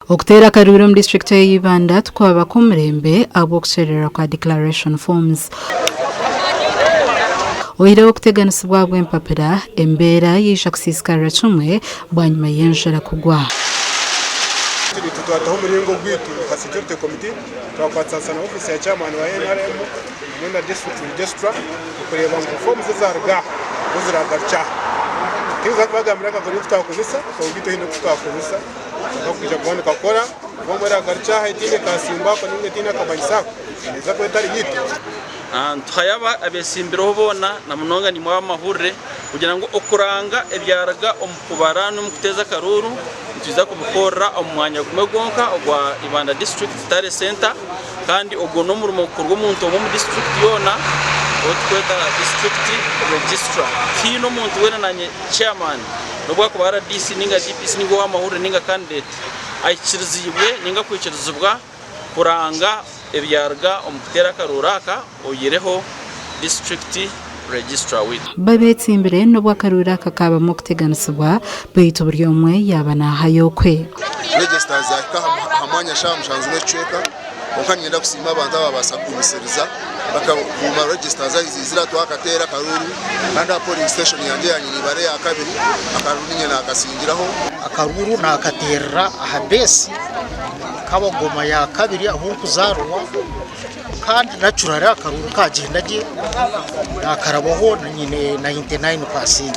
Okutera Karuru mu district ya Ibanda twaba ku murembe abokuserera kwa declaration forms. Oire okuteganisibwa bw'empapira embeera yisha kusisikara cumwe bwanyuma yenjera kugwa. Tutataho umuringo gwitu ka security committee twakwatsa na office ya chairman wa NRM mwenda district registrar kureba ngo forms zarga uziragacha kiza bagamira ka kuri tutakozesa ubito hino tutakozesa bakujya kubona kakora bomera garcha haitine kasimba ko ninge tina kabanyisa eza kwetari yitu twayaba abesimbiro bona na munonga ni mwa mahurre kugira ngo okuranga ebyaraga omukubara no mukuteza Karuru tuza kubukora omwanya gumegonka ogwa Ibanda district tare center kandi ogwo no murumo kurwo muntu wo mu district yona otweta district registrar kino muntu wena nanye chairman nobwa kubara DC ninga DPC ningo wa mahurre ninga candidate aichirizibwe ninga kwichirizibwa kuranga ebyarga omukutera Karuraka oyireho district registrar with babetse imbere no bwa Karuraka kaba mu kuteganisibwa bwito buryo mwe yabana hayokwe register za hamanya shamushanzu necweka okanyenda kusima abantu babasa kumiseriza bakabuma register za izira twakatera Karuru kandi police station yanje yanyini bare ya kabiri Akaruru nyina akasingiraho Akaruru na akaterera ahabesi kabagoma ya kabiri aho kuzarwa kandi naturally Akaruru kagendaje nakarabaho nyine 99%.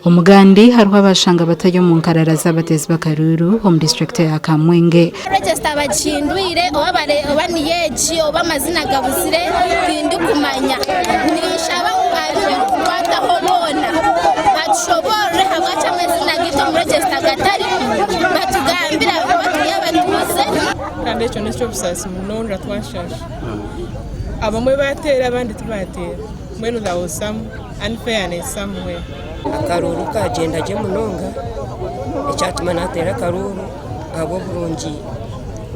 Umugandi haruho abashanga batayo mu nkarara z'abatezi b'Akaruru home district ya Kamwenge register bacinduire obaniyeji obamazina gabuzire bindi kumanya nishaba ubari kwata hobona atshobore hagacha amazina gito mu register gatari batugambira batuyabatuze kandi cyo nicyo busasi munonja twashasha abamwe batera abandi tubatera mwenu there was some unfairness somewhere. Akaruru kagenda je munonga icyatuma natera Karuru abo burungi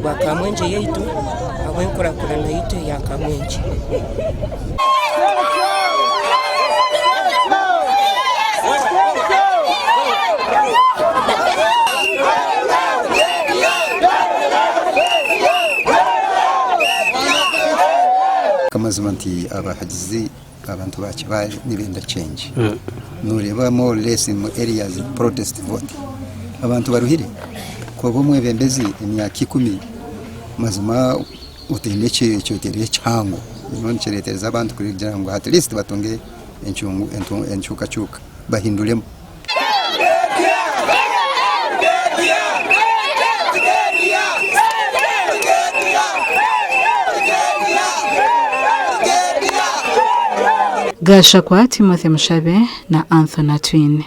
bakamwenje yitu abo nkurakurana yitu yakamwenje kamazimanti abahagizi abantu bakibaye nibenda change nureba more less in areas protest vote abantu baruhire ko bomwe bembezi imyaka 10 mazima utendeke cyotere cyango none cyeretereza abantu kugira ngo at least batonge enchuka bahindulemo Gashakwa Timothy Mushabe na Anthony Twin.